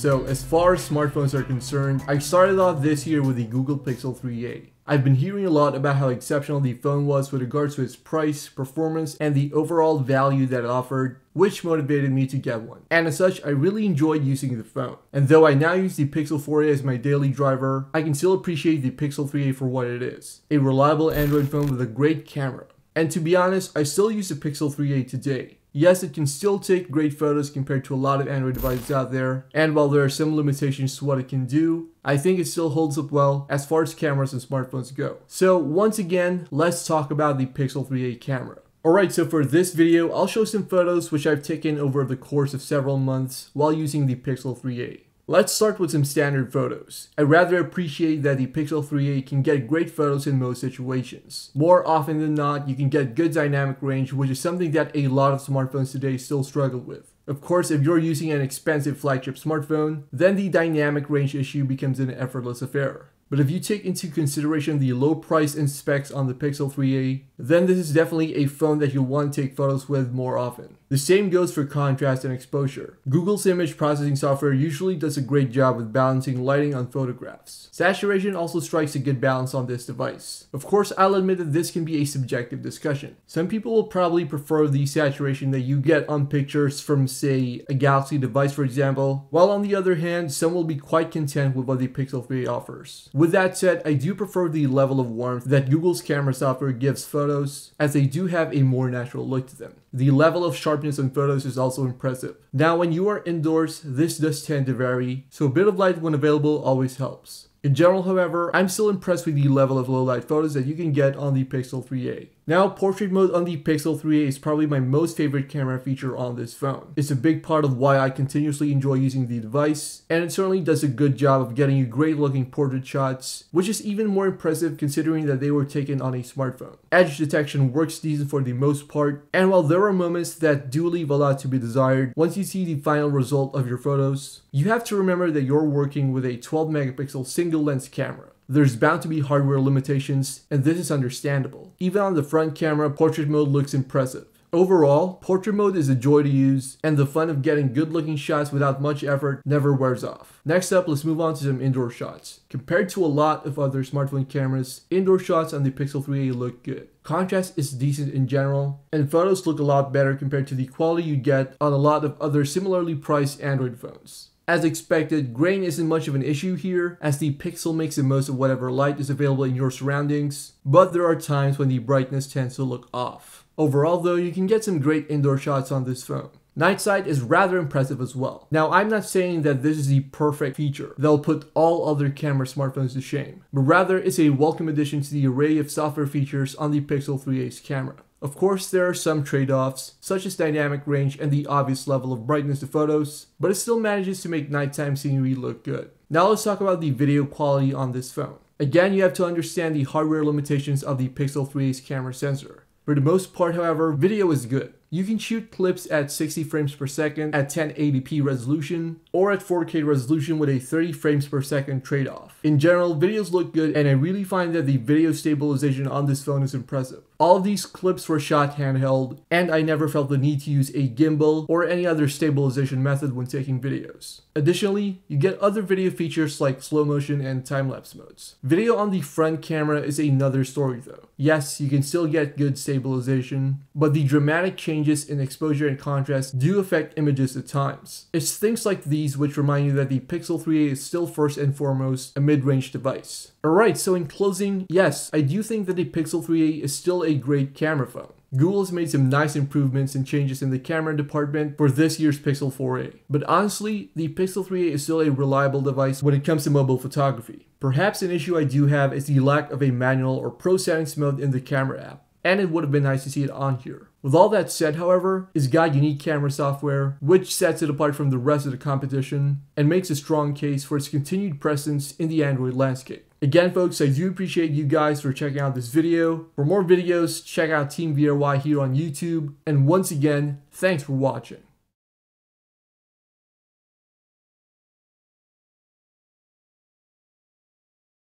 So as far as smartphones are concerned, I started off this year with the Google Pixel 3a. I've been hearing a lot about how exceptional the phone was with regards to its price, performance, and the overall value that it offered, which motivated me to get one. And as such, I really enjoyed using the phone. And though I now use the Pixel 4a as my daily driver, I can still appreciate the Pixel 3a for what it is. A reliable Android phone with a great camera. And to be honest, I still use the Pixel 3a today. Yes, it can still take great photos compared to a lot of Android devices out there, and while there are some limitations to what it can do, I think it still holds up well as far as cameras and smartphones go. So once again, let's talk about the Pixel 3a camera. Alright, so for this video, I'll show some photos which I've taken over the course of several months while using the Pixel 3a. Let's start with some standard photos. I rather appreciate that the Pixel 3a can get great photos in most situations. More often than not, you can get good dynamic range, which is something that a lot of smartphones today still struggle with. Of course, if you're using an expensive flagship smartphone, then the dynamic range issue becomes an effortless affair. But if you take into consideration the low price and specs on the Pixel 3a, then this is definitely a phone that you'll want to take photos with more often. The same goes for contrast and exposure. Google's image processing software usually does a great job with balancing lighting on photographs. Saturation also strikes a good balance on this device. Of course, I'll admit that this can be a subjective discussion. Some people will probably prefer the saturation that you get on pictures from, say, a Galaxy device for example, while on the other hand, some will be quite content with what the Pixel 3a offers. With that said, I do prefer the level of warmth that Google's camera software gives photos, as they do have a more natural look to them. The level of sharpness on photos is also impressive. Now when you are indoors, this does tend to vary, so a bit of light when available always helps. In general, however, I'm still impressed with the level of low light photos that you can get on the Pixel 3a. Now, portrait mode on the Pixel 3a is probably my most favorite camera feature on this phone. It's a big part of why I continuously enjoy using the device, and it certainly does a good job of getting you great looking portrait shots, which is even more impressive considering that they were taken on a smartphone. Edge detection works decent for the most part, and while there are moments that do leave a lot to be desired, once you see the final result of your photos, you have to remember that you're working with a 12 megapixel single lens camera. There's bound to be hardware limitations, and this is understandable. Even on the front camera, portrait mode looks impressive. Overall, portrait mode is a joy to use, and the fun of getting good looking shots without much effort never wears off. Next up, let's move on to some indoor shots. Compared to a lot of other smartphone cameras, indoor shots on the Pixel 3a look good. Contrast is decent in general, and photos look a lot better compared to the quality you get on a lot of other similarly priced Android phones. As expected, grain isn't much of an issue here, as the Pixel makes the most of whatever light is available in your surroundings, but there are times when the brightness tends to look off. Overall though, you can get some great indoor shots on this phone. Night sight is rather impressive as well. Now, I'm not saying that this is the perfect feature that'll put all other camera smartphones to shame, but rather it's a welcome addition to the array of software features on the Pixel 3a's camera. Of course, there are some trade-offs, such as dynamic range and the obvious level of brightness to photos, but it still manages to make nighttime scenery look good. Now let's talk about the video quality on this phone. Again, you have to understand the hardware limitations of the Pixel 3a's camera sensor. For the most part, however, video is good. You can shoot clips at 60 frames per second at 1080p resolution or at 4K resolution with a 30 frames per second trade-off. In general, videos look good, and I really find that the video stabilization on this phone is impressive. All of these clips were shot handheld, and I never felt the need to use a gimbal or any other stabilization method when taking videos. Additionally, you get other video features like slow motion and time-lapse modes. Video on the front camera is another story though. Yes, you can still get good stabilization, but the dramatic changes in exposure and contrast do affect images at times. It's things like these which remind you that the Pixel 3a is still first and foremost a mid-range device. Alright, so in closing, yes, I do think that the Pixel 3a is still a great camera phone. Google has made some nice improvements and changes in the camera department for this year's Pixel 4a. But honestly, the Pixel 3a is still a reliable device when it comes to mobile photography. Perhaps an issue I do have is the lack of a manual or pro settings mode in the camera app, and it would have been nice to see it on here. With all that said, however, it's got unique camera software, which sets it apart from the rest of the competition and makes a strong case for its continued presence in the Android landscape. Again, folks, I do appreciate you guys for checking out this video. For more videos, check out Team VRY here on YouTube. And once again, thanks for watching.